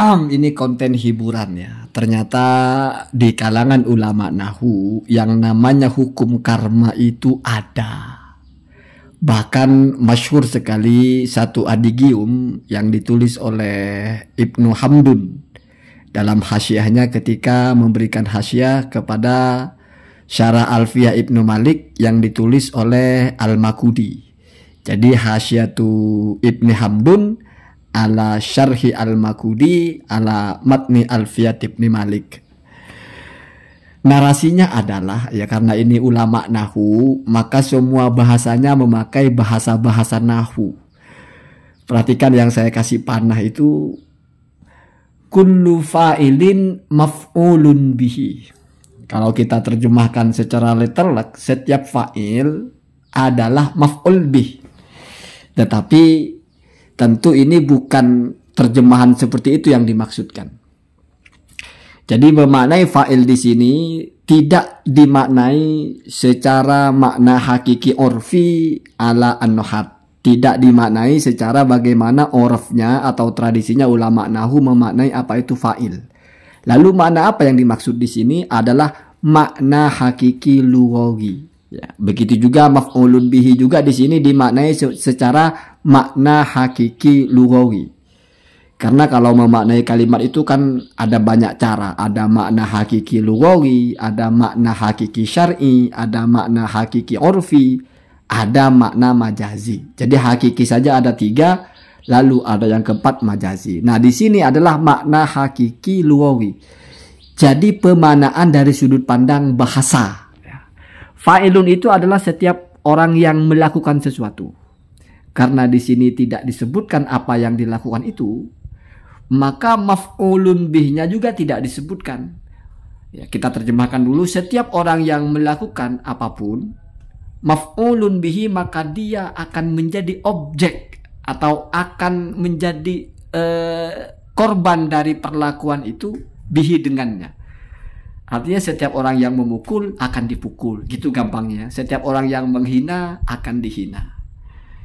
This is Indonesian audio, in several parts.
Ini konten hiburan ya. Ternyata di kalangan ulama nahwu yang namanya hukum karma itu ada. Bahkan masyhur sekali satu adigium yang ditulis oleh Ibnu Hamdun dalam hasyiahnya ketika memberikan hasyiah kepada Syarah Alfiyah Ibnu Malik yang ditulis oleh Al-Makudi. Jadi hasyiatu Ibnu Hamdun ala syarhi Al-Makudi ala matni Alfiyah Ibnu Malik. Narasinya adalah, ya karena ini ulama nahwu, maka semua bahasanya memakai bahasa-bahasa nahwu. Perhatikan yang saya kasih panah itu, kullu fa'ilin maf'ulun bihi. Kalau kita terjemahkan secara literal, setiap fa'il adalah maf'ul bih. Tetapi tentu ini bukan terjemahan seperti itu yang dimaksudkan. Jadi memaknai fa'il di sini tidak dimaknai secara makna hakiki urfi ala an-nuhat. Tidak dimaknai secara bagaimana urfnya atau tradisinya ulama nahwu memaknai apa itu fa'il. Lalu makna apa yang dimaksud di sini adalah makna hakiki lughawi. Ya, begitu juga maf'ulun bihi juga di sini dimaknai secara makna hakiki lughawi. Karena kalau memaknai kalimat itu kan ada banyak cara. Ada makna hakiki lughawi, ada makna hakiki syar'i, ada makna hakiki urfi, ada makna majazi. Jadi hakiki saja ada 3, lalu ada yang keempat majazi. Nah, di sini adalah makna hakiki lughawi. Jadi pemanaan dari sudut pandang bahasa. Fa'ilun itu adalah setiap orang yang melakukan sesuatu. Karena di sini tidak disebutkan apa yang dilakukan itu, maka maf'ulun bihnya juga tidak disebutkan. Ya, kita terjemahkan dulu, setiap orang yang melakukan apapun, maf'ulun bihi, maka dia akan menjadi objek atau akan menjadi korban dari perlakuan itu bihi dengannya. Artinya setiap orang yang memukul akan dipukul, gitu gampangnya. Setiap orang yang menghina akan dihina.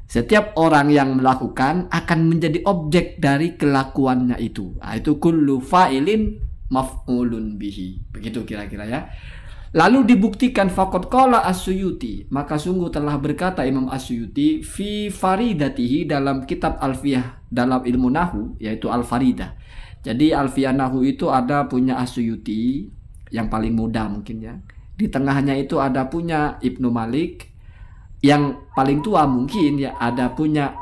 Setiap orang yang melakukan akan menjadi objek dari kelakuannya itu. Nah, itu kullu fa'ilin maf'ulun bihi. Begitu kira-kira ya. Lalu dibuktikan faqad qala As-Suyuti, maka sungguh telah berkata Imam As-Suyuti fi faridatihi dalam kitab Alfiyah dalam ilmu nahwu, yaitu Al-Faridah. Jadi Alfiyah nahwu itu ada punya As-Suyuti yang paling muda mungkin ya. Di tengahnya itu ada punya Ibnu Malik. Yang paling tua mungkin ya ada punya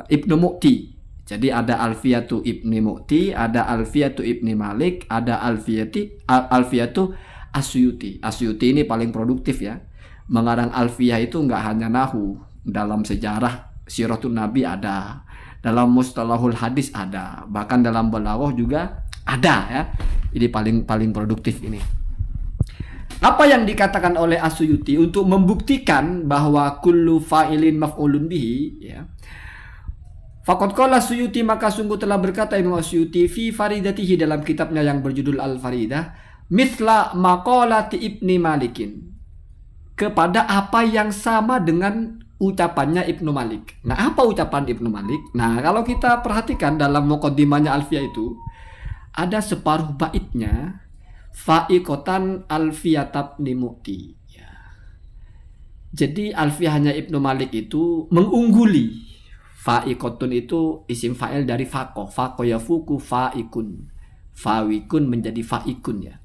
Ibnu Mu'ti. Jadi ada Alfiyatu Ibnu Mu'ti, ada Alfiyatu Ibnu Malik, ada Alfiyatu As-Suyuti. As-Suyuti ini paling produktif ya. Mengarang Alfiyah itu nggak hanya nahwu, dalam sejarah Siratul Nabi ada, dalam mustalahul hadis ada, bahkan dalam balaghah juga ada ya. Ini paling produktif ini. Apa yang dikatakan oleh As-Suyuti untuk membuktikan bahwa kullu fa'ilin maf'ulun bihi ya. Faqad qala Suyuti, maka sungguh telah berkata Imam As-Suyuti fi faridatihi dalam kitabnya yang berjudul Al-Faridah, mithla maqalati Ibni Malikin, kepada apa yang sama dengan ucapannya Ibnu Malik. Nah, apa ucapan Ibnu Malik? Nah, kalau kita perhatikan dalam muqaddimahnya Alfiyah itu ada separuh baitnya fa'iqatan alfiyatab nimuti ya. Jadi alfiyahnya Ibnu Malik itu mengungguli. Fa'iqatun itu isim fa'il dari faqo. Faqo yafuku fa'ikun. Fa'ikun menjadi fa'ikun ya.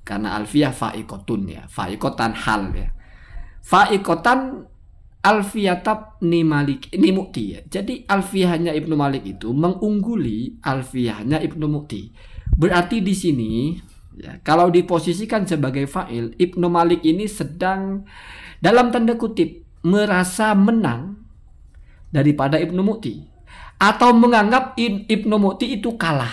Karena alfiyah fa'iqatun ya. Fa'iqatan hal ya. Fa'iqatan alfiyatab nimuti ya. Jadi alfiyahnya Ibnu Malik itu mengungguli alfiyahnya Ibnu Mu'ti. Berarti di sini ya, kalau diposisikan sebagai fa'il, Ibnu Malik ini sedang dalam tanda kutip merasa menang daripada Ibnu Mu'ti, atau menganggap Ibnu Mu'ti itu kalah.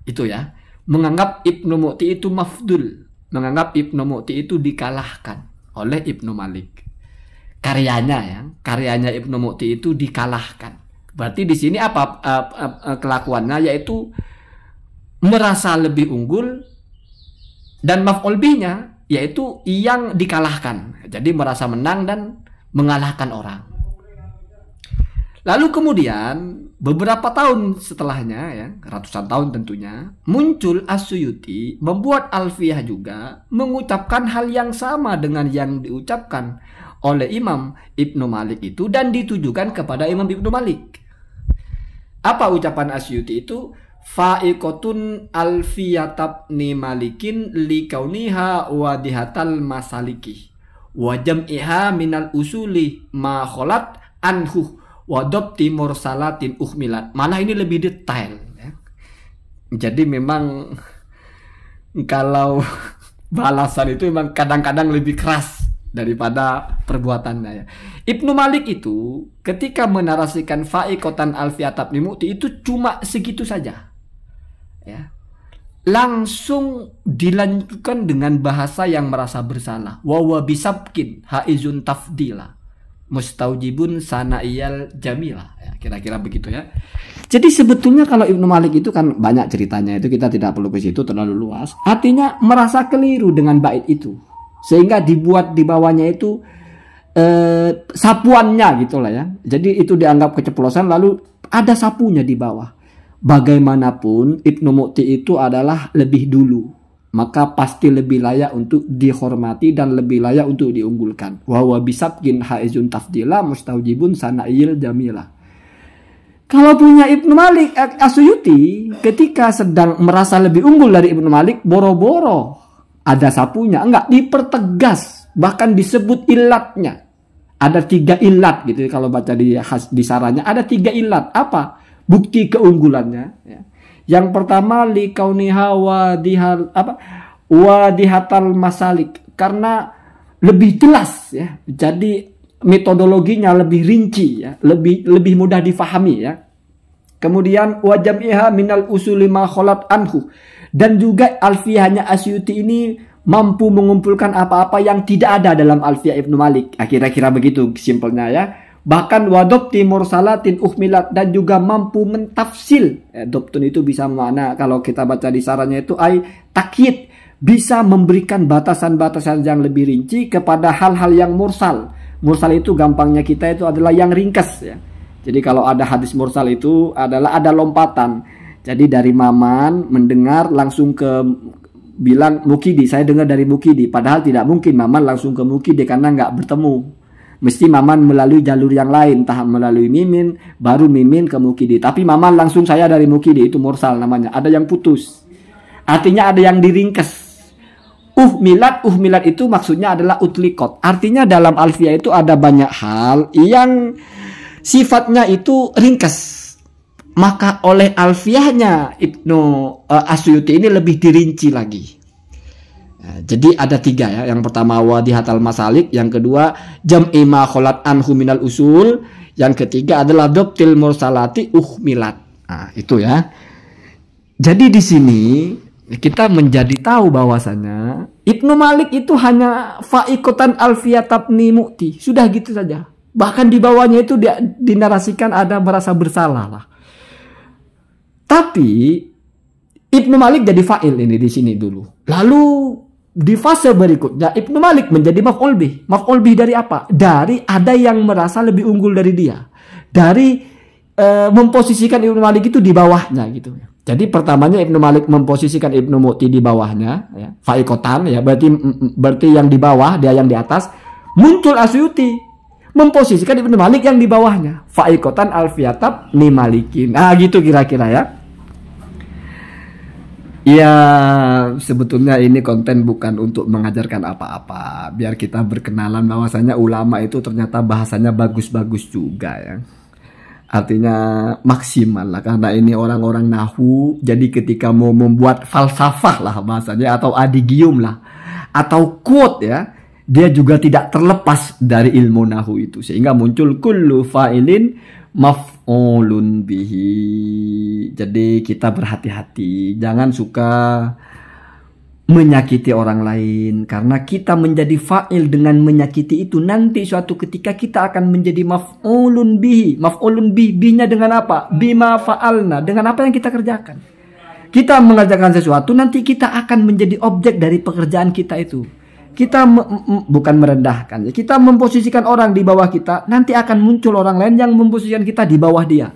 Itu ya, menganggap Ibnu Mu'ti itu mafdul, menganggap Ibnu Mu'ti itu dikalahkan oleh Ibnu Malik. Karyanya Ibnu Mu'ti itu dikalahkan. Berarti di sini apa kelakuannya, yaitu merasa lebih unggul. Dan maf'ul bihnya yaitu yang dikalahkan. Jadi merasa menang dan mengalahkan orang. Lalu kemudian beberapa tahun setelahnya, ya, ratusan tahun tentunya, muncul As-Suyuti membuat alfiyah juga mengucapkan hal yang sama dengan yang diucapkan oleh Imam Ibnu Malik itu dan ditujukan kepada Imam Ibnu Malik. Apa ucapan As-Suyuti itu? Fa'iqotun alfiyatabni malikin likauniha wadihatal masaliki wa jam'iha minal usuli ma kholat anhu wadobti mursalatin uhmilat. Malah ini lebih detail, ya. Jadi memang kalau balasan itu memang kadang-kadang lebih keras daripada perbuatannya, ya. Ibnu Malik itu ketika menarasikan fa'iqotan alfiyatab nimuti itu cuma segitu saja, ya. Langsung dilanjutkan dengan bahasa yang merasa bersalah. Wa bisabkin haizun tafdila mustaujibun sana'iyal jamilah, ya, kira-kira begitu, ya. Jadi sebetulnya kalau Ibnu Malik itu kan banyak ceritanya, itu kita tidak perlu ke situ terlalu luas. Artinya merasa keliru dengan bait itu, sehingga dibuat di bawahnya itu sapuannya gitulah, ya. Jadi itu dianggap keceplosan, lalu ada sapunya di bawah. Bagaimanapun Ibnu Mu'ti itu adalah lebih dulu, maka pasti lebih layak untuk dihormati dan lebih layak untuk diunggulkan. Wa bisabkin haizun tafdila mustaujibun sana'il jamila. Kalau punya Ibnu Malik As-Suyuti ketika sedang merasa lebih unggul dari Ibnu Malik, boro-boro ada sapunya, enggak, dipertegas, bahkan disebut ilatnya. Ada 3 ilat gitu, kalau baca di saranya ada 3 ilat. Apa bukti keunggulannya, ya? Yang pertama likauniha wadihatal masalik, karena lebih jelas, ya. Jadi metodologinya lebih rinci, ya, lebih mudah difahami, ya. Kemudian wajamiha minal usuli ma kholat anhu, dan juga alfiyahnya As-Suyuti ini mampu mengumpulkan apa-apa yang tidak ada dalam alfiyah Ibnu Malik. Kira-kira begitu simpelnya, ya. Bahkan wadobti mursalatin uhmilat, dan juga mampu mentafsil. Dobtun itu bisa mana kalau kita baca di sarannya itu takyid, bisa memberikan batasan-batasan yang lebih rinci kepada hal-hal yang mursal. Mursal itu gampangnya kita itu adalah yang ringkas, ya. Jadi kalau ada hadis mursal itu adalah ada lompatan. Jadi dari Maman mendengar langsung ke bilang Mukidi, saya dengar dari Mukidi, padahal tidak mungkin Maman langsung ke Mukidi karena nggak bertemu. Mesti Maman melalui jalur yang lain, entah melalui Mimin, baru Mimin ke Mukidi. Tapi Maman langsung saya dari Mukidi, itu mursal namanya. Ada yang putus, artinya ada yang diringkas. Uhmilat itu maksudnya adalah utlikot. Artinya dalam alfiyah itu ada banyak hal yang sifatnya itu ringkas. Maka oleh alfiyahnya Ibnu As-Suyuti ini lebih dirinci lagi. Jadi ada 3, ya. Yang pertama wadihatal masalik, yang kedua jam'i ma kholat anhu minal usul, yang ketiga adalah dobtil mursalati uhmilat. Nah, itu, ya. Jadi di sini kita menjadi tahu bahwasanya Ibnu Malik itu hanya fa'iqotan alfiyatabni mu'ti, sudah gitu saja. Bahkan di bawahnya itu dinarasikan ada merasa bersalah lah. Tapi Ibnu Malik jadi fa'il ini di sini dulu. Lalu di fase berikutnya Ibnu Malik menjadi maf'ul bih. Maf'ul bih dari apa? Dari ada yang merasa lebih unggul dari dia. Dari memposisikan Ibnu Malik itu di bawahnya gitu. Jadi pertamanya Ibnu Malik memposisikan Ibnu Mu'ti di bawahnya, ya. Fa'iqotan, ya, berarti yang di bawah, dia yang di atas. Muncul As-Suyuti memposisikan Ibnu Malik yang di bawahnya. Fa'iqotan alfiyatab ni malikin. Ah, gitu kira-kira, ya. Ya, sebetulnya ini konten bukan untuk mengajarkan apa-apa, biar kita berkenalan bahwasanya ulama itu ternyata bahasanya bagus-bagus juga, ya. Artinya maksimal lah, karena ini orang-orang nahu. Jadi ketika mau membuat falsafah lah bahasanya, atau adigium lah, atau quote, ya, dia juga tidak terlepas dari ilmu nahu itu, sehingga muncul kullu fa'ilin maf'ulun bihi. Jadi kita berhati-hati, jangan suka menyakiti orang lain, karena kita menjadi fa'il dengan menyakiti itu, nanti suatu ketika kita akan menjadi maf'ulun bihi. Maf'ulun bihi, bihnya dengan apa? Bima fa'alna, dengan apa yang kita kerjakan. Kita mengerjakan sesuatu, nanti kita akan menjadi objek dari pekerjaan kita itu. kita bukan merendahkan, kita memposisikan orang di bawah kita, nanti akan muncul orang lain yang memposisikan kita di bawah dia.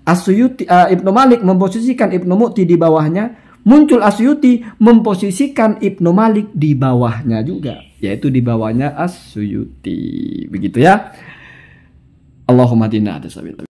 As-Suyuti, Ibnu Malik memposisikan Ibnu Mu'ti di bawahnya, muncul As-Suyuti memposisikan Ibnu Malik di bawahnya juga, yaitu di bawahnya As-Suyuti. Begitu ya. Allahumma dinna